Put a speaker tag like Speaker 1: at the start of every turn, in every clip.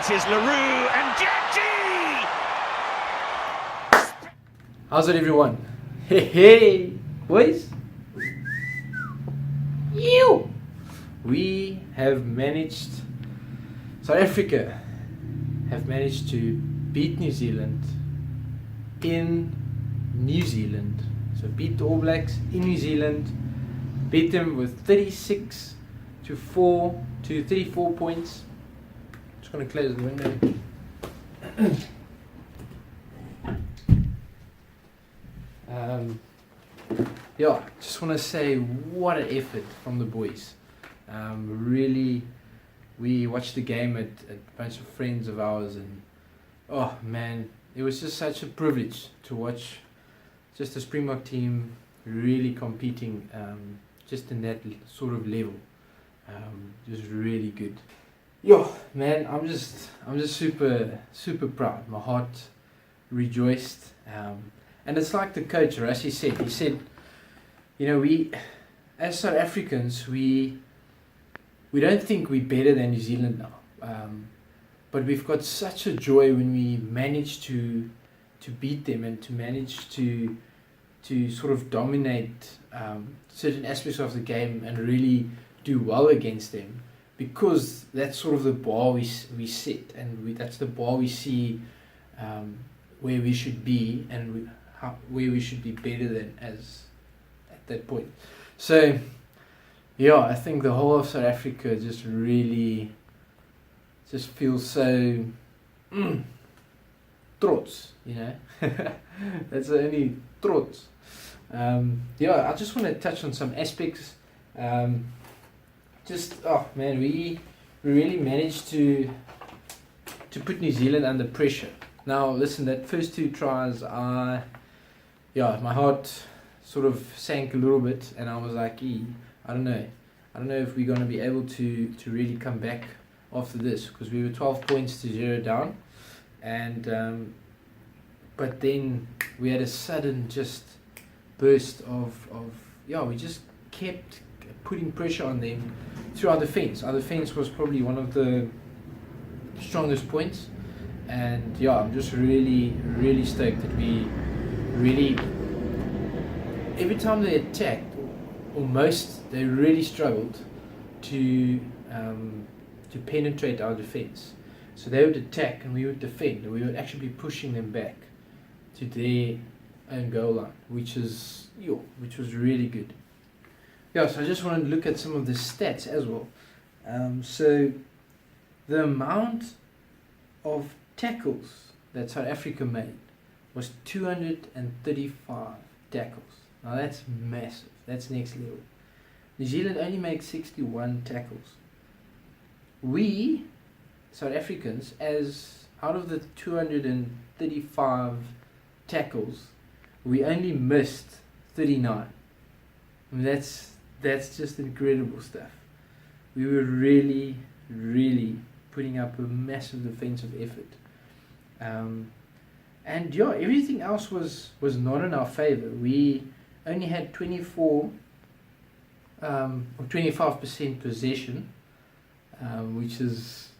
Speaker 1: Here's Roux and Janco!
Speaker 2: How's it, everyone? Hey, boys. We have managed, South Africa have managed to beat New Zealand in New Zealand. So beat the All Blacks in New Zealand, beat them with 36 to 34 points. Just going to close the window. Just want to say what an effort from the boys. Really, we watched the game at a bunch of friends of ours, and oh man, it was just such a privilege to watch just the Springbok team really competing just in that sort of level. Just really good. Man, I'm just super proud. My heart rejoiced. And it's like the coach Rassi said. He said, you know, we as South Africans, we don't think we're better than New Zealand now. But we've got such a joy when we manage to beat them and to manage to sort of dominate certain aspects of the game and really do well against them, because that's sort of the bar we set, and that's the bar we see where we should be, and where we should be better than as at that point. So I think the whole of South Africa just really just feels so trots, you know. That's the only trots. I just want to touch on some aspects. We really managed to put New Zealand under pressure. Now listen, that first two tries, my heart sort of sank a little bit, and I was like, I don't know if we're going to be able to really come back after this, because we were 12 points to 0 down, and but then we had a sudden just burst of we just kept putting pressure on them through our defense. Our defense was probably one of the strongest points, and I'm just really stoked that we really, every time they attacked, almost they really struggled to penetrate our defense. So they would attack and we would defend, and we would actually be pushing them back to their own goal line, which was really good. So I just want to look at some of the stats as well. So the amount of tackles that South Africa made was 235 tackles. Now that's massive. That's next level. New Zealand only made 61 tackles. We, South Africans, as out of the 235 tackles, we only missed 39. I mean, that's just incredible stuff. We were really putting up a massive defensive effort. Everything else was not in our favor. We only had 24 or 25% possession, which is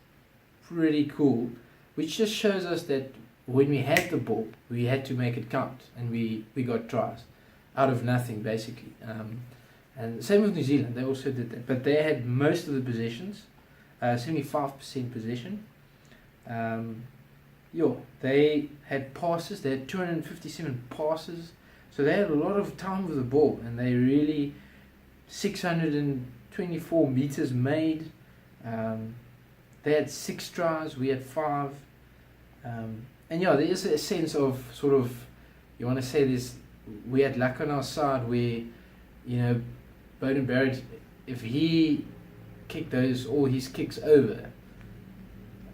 Speaker 2: pretty cool, which just shows us that when we had the ball, we had to make it count, and we got tries out of nothing, basically. And same with New Zealand, they also did that, but they had most of the possessions, 75% possession. They had passes, they had 257 passes, so they had a lot of time with the ball, and they really 624 meters made. They had 6 tries, we had 5. There is a sense of sort of, you want to say this, we had luck on our side where, Beauden Barrett, if he kicked all his kicks over,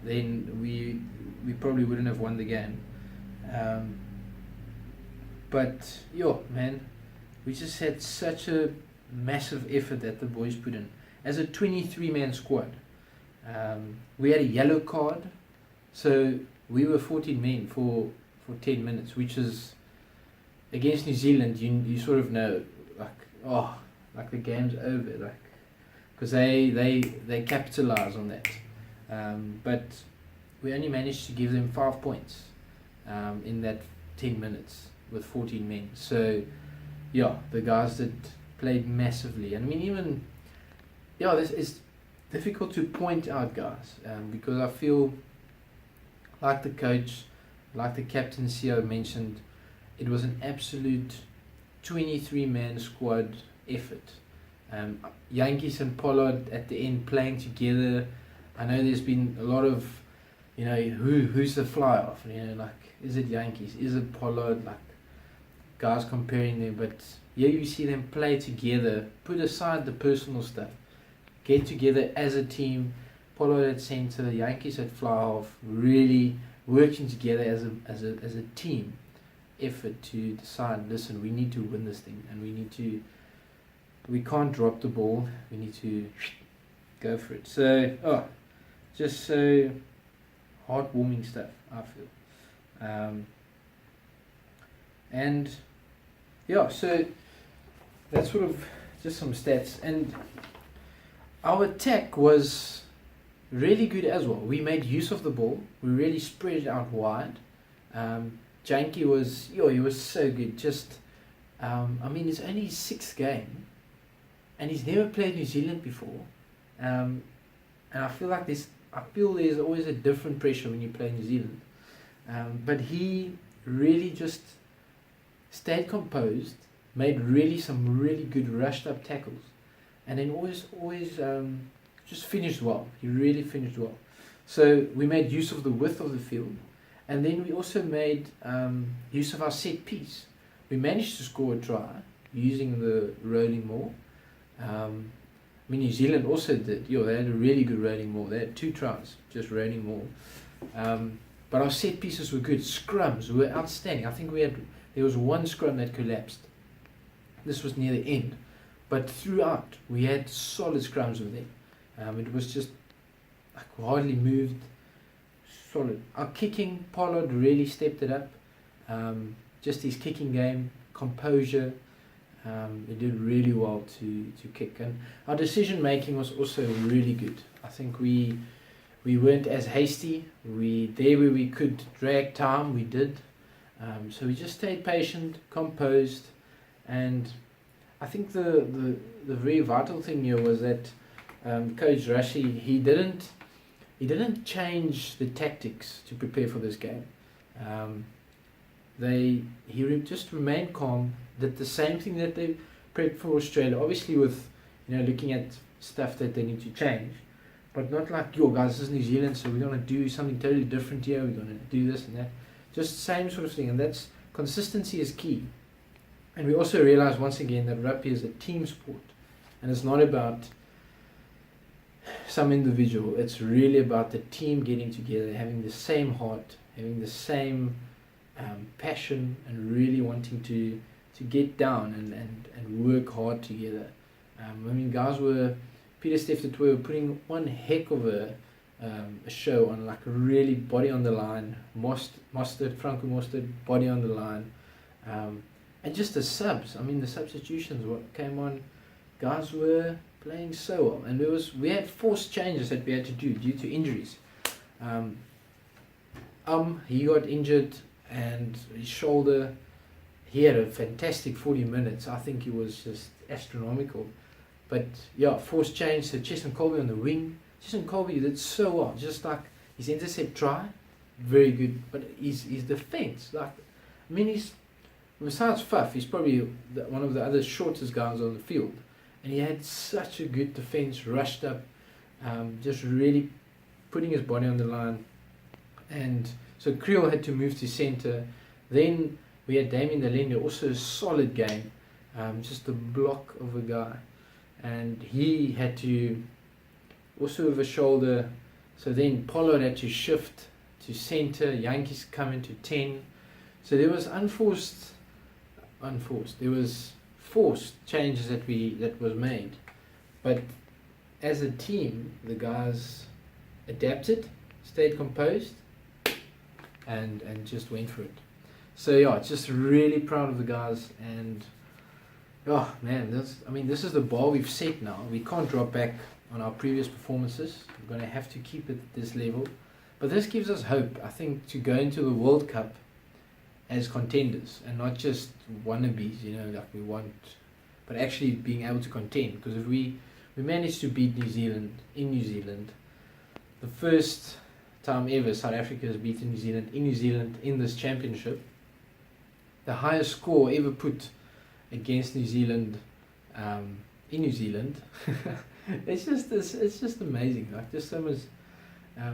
Speaker 2: then we probably wouldn't have won the game. We just had such a massive effort that the boys put in. As a 23-man squad, we had a yellow card, so we were 14 men for 10 minutes, which is, against New Zealand, you sort of know, like the game's over, because they capitalize on that. But we only managed to give them 5 points in that 10 minutes with 14 men. So yeah, the guys that played massively. And I mean, even this is difficult to point out, guys, because I feel like the coach, like the captain CEO mentioned, it was an absolute 23-man squad effort. Yankees and Pollard at the end playing together. I know there's been a lot of, who's the fly off? Like, is it Yankees? Is it Pollard? Like, guys comparing them. But here you see them play together. Put aside the personal stuff. Get together as a team. Pollard at center, the Yankees at fly off. Really working together as a team effort to decide, listen, we need to win this thing, and we can't drop the ball, we need to go for it. So just so heartwarming stuff, I feel. And yeah, so that's sort of just some stats. And our attack was really good as well. We made use of the ball, we really spread it out wide. Janco was, he was so good. Just, it's only his 6th game, and he's never played New Zealand before. And I feel like there's always a different pressure when you play New Zealand. But he really just stayed composed, made some really good rushed up tackles, and then always just finished well. He really finished well. So we made use of the width of the field. And then we also made use of our set piece. We managed to score a try using the rolling maul. New Zealand also did. They had a really good rolling maul. They had 2 tries, just rolling maul. But our set pieces were good. Scrums were outstanding. I think there was one scrum that collapsed. This was near the end. But throughout, we had solid scrums with them. It was just hardly moved. Solid. Our kicking, Pollard really stepped it up. Just his kicking game, composure. He did really well to kick. And our decision making was also really good. I think we weren't as hasty. Where we could drag time, we did. So we just stayed patient, composed, and I think the very vital thing here was that Coach Rashi, he didn't change the tactics to prepare for this game. He just remained calm, did the same thing that they prepped for Australia, obviously with looking at stuff that they need to change, but not like, guys, this is New Zealand, so we're going to do something totally different here, we're going to do this and that. Just same sort of thing, and that's consistency is key. And we also realize once again that rugby is a team sport, and it's not about some individual. It's really about the team getting together, having the same heart, having the same passion, and really wanting to get down and work hard together. Guys Peter Steph were putting one heck of a show on, like a really body on the line. Franco Mostert, body on the line. And just the subs, the substitutions, what came on, guys were playing so well, and we had forced changes that we had to do due to injuries. He got injured, and his shoulder. He had a fantastic 40 minutes. I think he was just astronomical. But yeah, forced change. So Chesson Colby on the wing. Chesson Colby did so well. Just like his intercept try, very good. But his defense, he's besides Faf, he's probably one of the other shortest guys on the field. And he had such a good defense, rushed up, just really putting his body on the line. And so Creel had to move to centre. Then we had Damien Delende, also a solid game, just a block of a guy. And he had to, also with a shoulder, so then Pollard had to shift to centre, Yankees come into 10. So there was there was forced changes that was made, but as a team the guys adapted, stayed composed, and just went for it. So yeah, just really proud of the guys. And oh man, this is the bar we've set now. We can't drop back on our previous performances. We're going to have to keep it at this level. But this gives us hope, I think, to go into the World Cup as contenders and not just wannabes, you know, like we want, but actually being able to contend. Because if we managed to beat New Zealand in New Zealand, the first time ever South Africa has beaten New Zealand in this championship, the highest score ever put against New Zealand in New Zealand. It's just amazing. Like, just so much,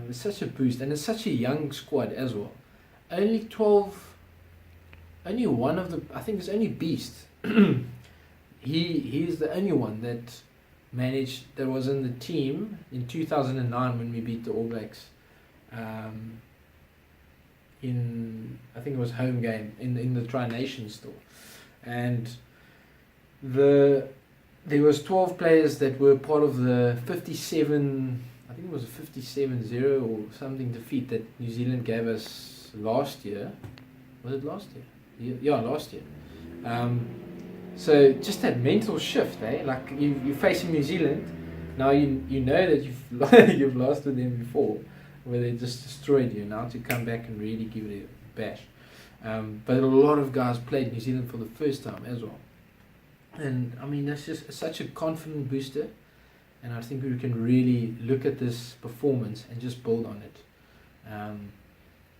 Speaker 2: it's such a boost, and it's such a young squad as well. Only one of the, I think it's only Beast. He is the only one that was in the team in 2009 when we beat the All Blacks. In, I think it was home game in the Tri Nations store, and there was 12 players that were part of the 57, I think it was a 57-0 or something defeat that New Zealand gave us last year. Was it last year? Yeah, last year. So just that mental shift, eh? Like you're facing New Zealand, now you know that you've lost with them before, where they just destroyed you. Now to come back and really give it a bash. But a lot of guys played New Zealand for the first time as well. And I mean, that's just such a confident booster. And I think we can really look at this performance and just build on it.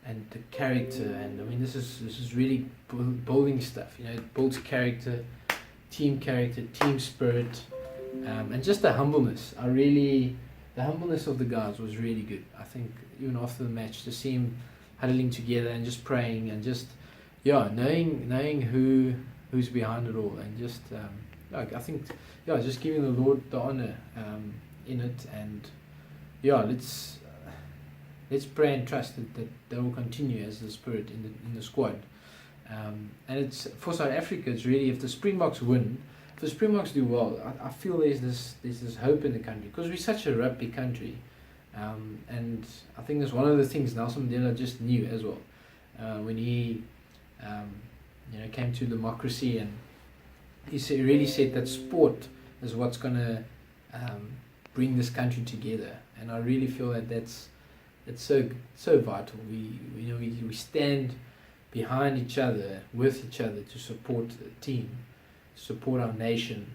Speaker 2: And the character, and I mean, this is really building stuff. You know, it builds character, team spirit, and just the humbleness. The humbleness of the guys was really good. I think even after the match, to see him huddling together and just praying and just knowing who's behind it all, and just I think just giving the Lord the honor in it, and let's pray and trust that will continue as the spirit in the squad. And it's for South Africa. It's really, if the Springboks win, if the Springboks do well, I feel there's this hope in the country, because we're such a rugby country, and I think that's one of the things Nelson Mandela just knew as well, when he came to democracy, and he really said that sport is what's gonna bring this country together. And I really feel that it's so vital. We stand behind each other, with each other, to support the team, support our nation,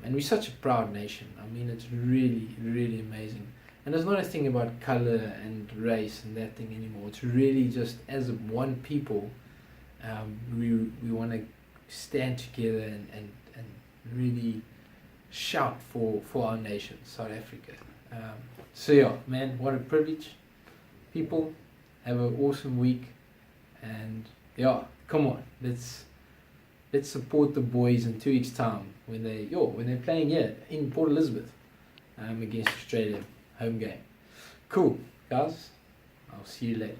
Speaker 2: and we're such a proud nation. I mean, it's really, really amazing. And there's not a thing about color and race and that thing anymore. It's really just, as one people, we want to stand together and really shout for our nation, South Africa. So yeah, man, what a privilege. People, have an awesome week, and yeah, come on, let's support the boys in 2 weeks' time when they're playing here in Port Elizabeth against Australia, home game. Cool, guys. I'll see you later.